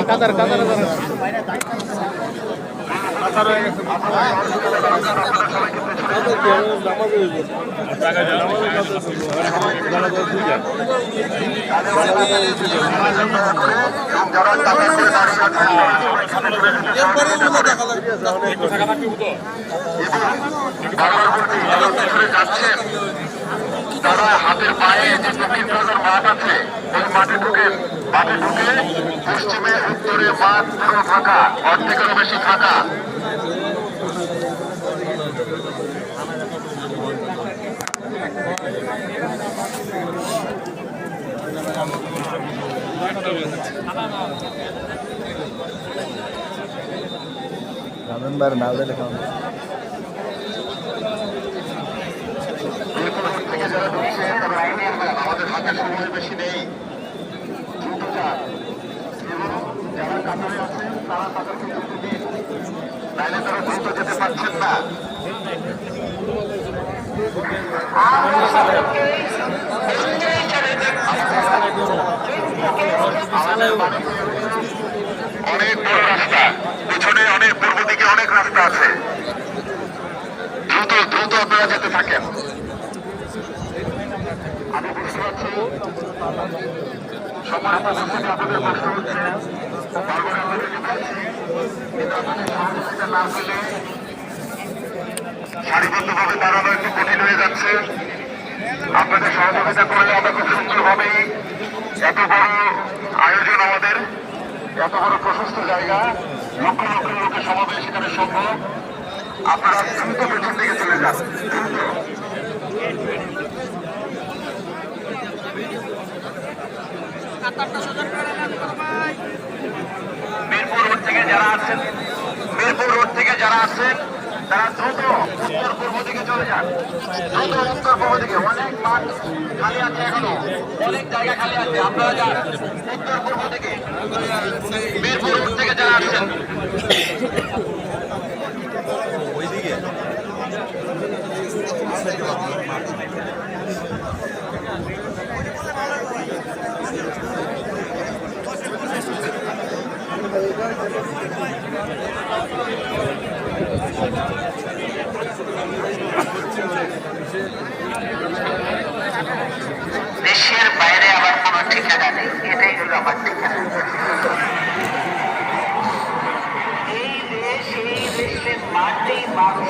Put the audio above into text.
কাতার কাতার তারা হাতের পায়ে যে দক্ষিণ ভাগের মাঠ আছে ওই মাঠে ঢুকে পশ্চিমে উত্তরে মাঠ পুরো ফাঁকা, অর্ধেকেরও বেশি ফাঁকা। আমাদের হাতে সময় বেশি নেই, দ্রুত যান এবং যারা কাতারে আছেন তারা তাদেরকে দ্রুত দিন, নাইলে তারা দ্রুত যেতে পারছেন না। অনেক বড় রাস্তা, পিছনে অনেক পূর্ব দিকে অনেক রাস্তা আছে, দ্রুত দ্রুত আপনারা যেতে থাকেন। আমি বুঝতে পারছি সময় উপস্থিতি আপনাদের কষ্ট হচ্ছে, বারবার আপনাদেরকে বলছি, কিন্তু আপনাদের সহযোগিতা না পেলে সারিবদ্ধভাবে দাঁড়ানো একটু কঠিন হয়ে যাচ্ছে। আপনাদের সহযোগিতা করলে আমরা খুব সুন্দরভাবে এত বড় আয়োজন, আমাদের এত বড় প্রশস্ত জায়গা, লক্ষ লক্ষ লোকের সমাবেশ এখানে সম্ভব। আপনারা দ্রুত পেছন দিকে চলে যান, দ্রুত। মিরপুর রোড থেকে যারা আছেন তারা দ্রুত উত্তর পূর্ব দিকে চলে যান, দ্রুত উত্তর পূর্ব দিকে। অনেক মাঠ খালি আছে, এখনো অনেক জায়গা খালি আছে, আপনারা যান উত্তর পূর্ব দিকে। মিরপুর রোড থেকে যারা আছেন ওইদিকে দেশের বাইরে আমার কোনো ঠিকানা নেই, এটাই হলো আমার ঠিকানা। এই দেশ, এই দেশের মাটি মানুষ